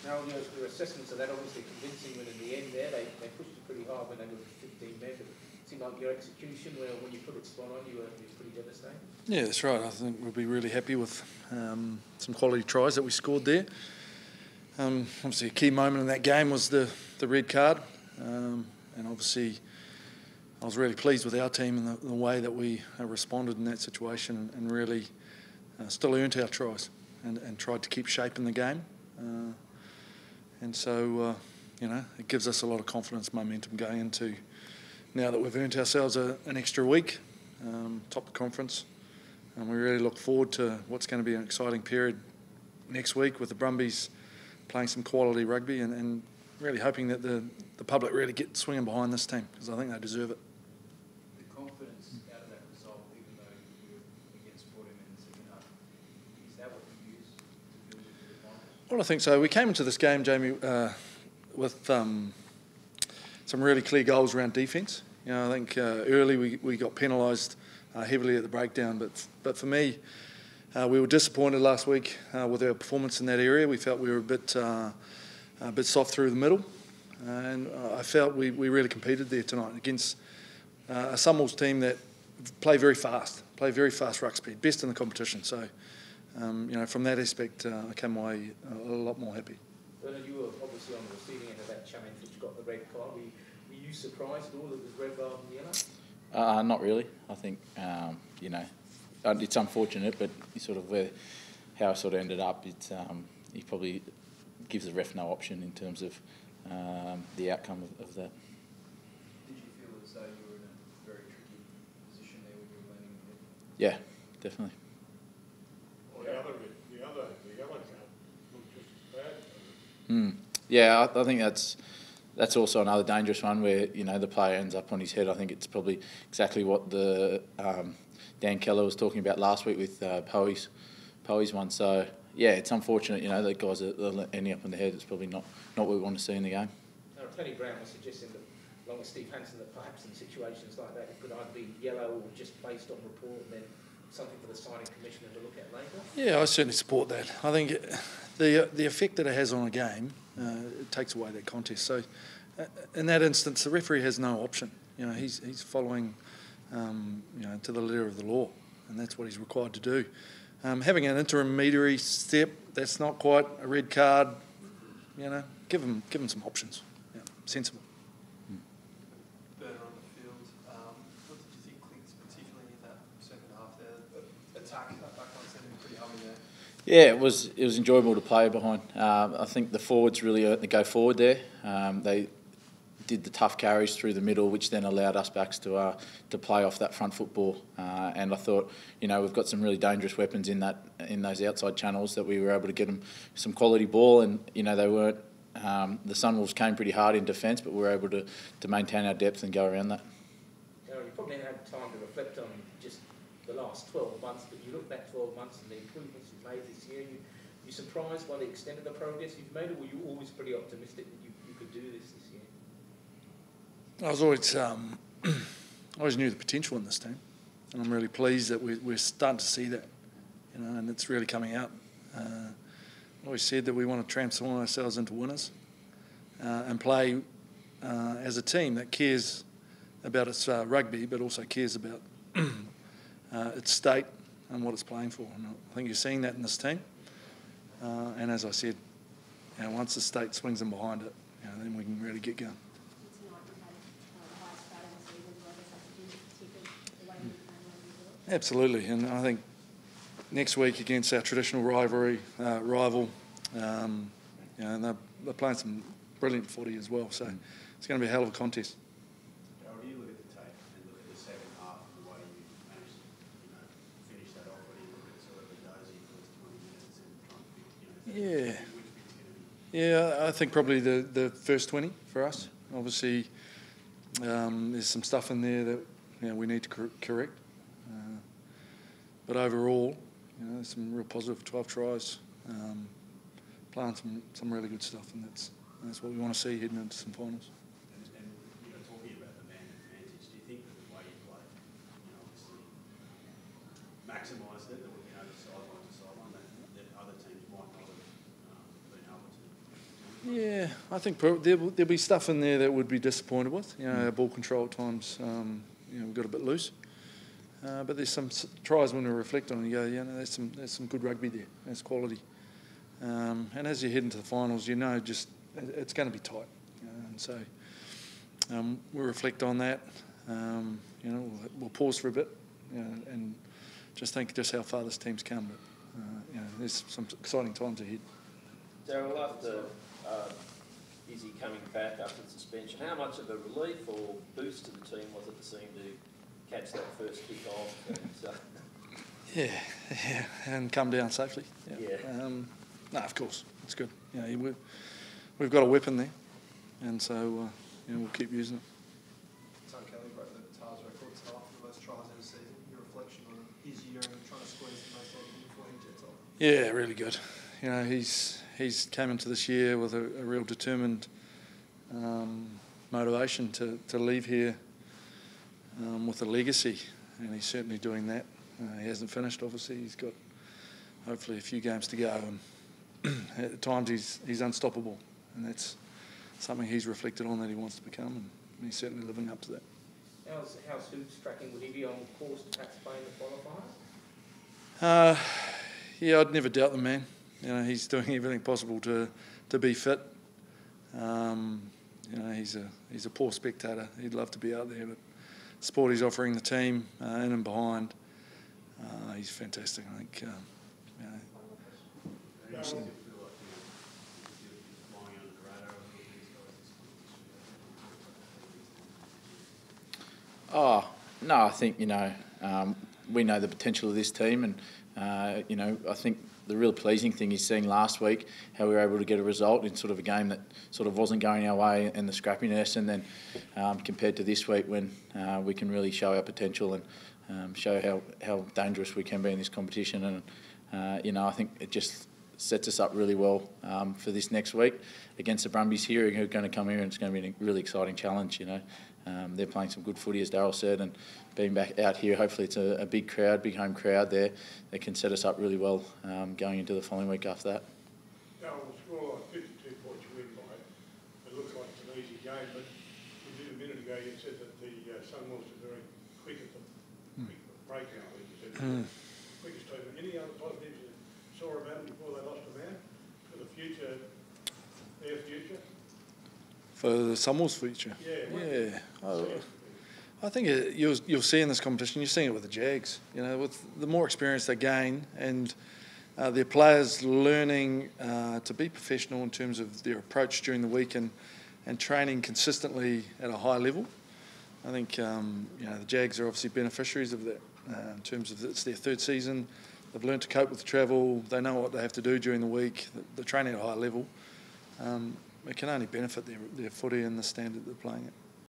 Now, your assessments of that obviously convincing when in the end there they pushed you pretty hard when they were 15 men, but it seemed like your execution, when you put it spot on, you were pretty devastating. Yeah, that's right. I think we'll be really happy with some quality tries that we scored there. Obviously, a key moment in that game was the red card, and obviously I was really pleased with our team and the way that we responded in that situation and really still earned our tries and tried to keep shape in the game. And so, it gives us a lot of confidence, momentum going into now that we've earned ourselves an extra week, top the conference. And we really look forward to what's going to be an exciting period next week with the Brumbies playing some quality rugby and really hoping that the public really get swinging behind this team because I think they deserve it. The confidence out of that result, even though you were against Portman in the second half, is that what you use to build into the finals? Well, I think so. We came into this game, Jamie, with some really clear goals around defence. I think early we got penalised heavily at the breakdown, but for me, we were disappointed last week with our performance in that area. We felt we were a bit soft through the middle, and I felt we really competed there tonight against a Sunwolves team that play very fast ruck speed, best in the competition. So, from that aspect, I came away a lot more happy. Bernard, you were obviously on the receiving end of that challenge which got the red card. Were you surprised at all that it was red rather than yellow? Not really. I think, it's unfortunate, but sort of how it sort of ended up, he probably gives the ref no option in terms of the outcome of that. Did you feel as though you were in a very tricky position there when you were landing the head? Yeah, definitely. Well, the other card looked just as bad. Yeah, I think that's also another dangerous one where the player ends up on his head. I think it's probably exactly what the Dan Keller was talking about last week with Poey's one. So yeah, it's unfortunate. The guys are ending up on the head. It's probably not what we want to see in the game. Now, Tony Brown was suggesting that, along with Steve Hansen, that perhaps in situations like that it could either be yellow or just based on report, and then something for the signing commissioner to look at later. Yeah, I certainly support that. I think the effect that it has on a game, it takes away that contest. So in that instance, the referee has no option. He's following, to the letter of the law, and that's what he's required to do. Having an intermediary step, that's not quite a red card. Give him some options. Yeah, sensible. Bernard on the field, what did you think clicked, particularly in that second half there? The attack, that backline seemed pretty hummy there. Yeah, it was enjoyable to play behind. I think the forwards really earned the go forward there. They did the tough carries through the middle, which then allowed us backs to play off that front foot ball. And I thought, we've got some really dangerous weapons in those outside channels that we were able to get them some quality ball, and they weren't. The Sunwolves came pretty hard in defence, but we were able to maintain our depth and go around that. Daryl, you probably haven't had time to reflect on just the last 12 months, but you look back 12 months and the improvements you've made this year. You surprised by the extent of the progress you've made, or were you always pretty optimistic that you could do this year? I was always, always knew the potential in this team, and I'm really pleased that we're starting to see that, and it's really coming out. I always said that we want to transform ourselves into winners and play as a team that cares about its rugby, but also cares about its state and what it's playing for. And I think you're seeing that in this team. And as I said, once the state swings in behind it, then we can really get going. Absolutely, and I think next week against our traditional rival, and they're playing some brilliant footy as well, so it's going to be a hell of a contest. How do you look at the tape and look at the second half and the way you managed to finish that off? When you look at sort of the dozy first 20 minutes and trying to pick, Yeah, I think probably the first 20 for us. Obviously, there's some stuff in there that we need to correct. But overall, there's some real positive 12 tries, playing some really good stuff, and that's what we want to see heading into some finals. And talking about the man advantage, do you think that the way you play, obviously maximised it, that we've been able to sideline that other teams might not have been able to? Yeah, I think there'll be stuff in there that would be disappointed with. You know, our ball control at times, we got a bit loose. But there's some tries when we reflect on it, you go, there's some good rugby there. There's quality. And as you head into the finals, just it's going to be tight. And so we'll reflect on that. We'll pause for a bit, and just think just how far this team's come. But there's some exciting times ahead. Daryl, after Izzy coming back after the suspension, how much of a relief or boost to the team was it to see him to catch that first kick off? And, and come down safely. Yeah. No, of course, it's good. We've got a weapon there, and so we'll keep using it. Tom Kelly broke the Waratahs record tonight for the most tries in a season. Your reflection on his year and trying to squeeze the most out of him before he jets off? Yeah, really good. He's came into this year with a real determined motivation to leave here with a legacy, and he's certainly doing that. He hasn't finished, obviously. He's got hopefully a few games to go, and at times he's unstoppable, and that's something he's reflected on that he wants to become, and he's certainly living up to that. How's Hoops tracking? Would he be on course to perhaps play in the qualifiers? I'd never doubt the man. He's doing everything possible to be fit. He's a poor spectator. He'd love to be out there, but the sport he's offering the team in and behind, he's fantastic. I think. Oh, no, I think, we know the potential of this team, and, I think the real pleasing thing is seeing last week how we were able to get a result in sort of a game that sort of wasn't going our way and the scrappiness, and then compared to this week when we can really show our potential and show how dangerous we can be in this competition. And, I think it just sets us up really well for this next week against the Brumbies here, who are going to come here, and it's going to be a really exciting challenge. They're playing some good footy, as Daryl said, and being back out here, hopefully it's a big crowd, big home crowd there that can set us up really well going into the following week after that. Daryl, the score like 52 points you win by. It looks like it's an easy game, but a minute ago you said that the Sunwolves are very quick at the breakout. You said quickest team. Any other positives you saw about them before they lost a man for the future, their future? For the Sunwolves' future? Yeah. I think you'll see in this competition, you're seeing it with the Jags. With the more experience they gain and their players learning to be professional in terms of their approach during the week and training consistently at a high level. I think the Jags are obviously beneficiaries of that in terms of it's their third season. They've learned to cope with travel. They know what they have to do during the week. They're training at a high level. It can only benefit their footy and the standard they're playing at.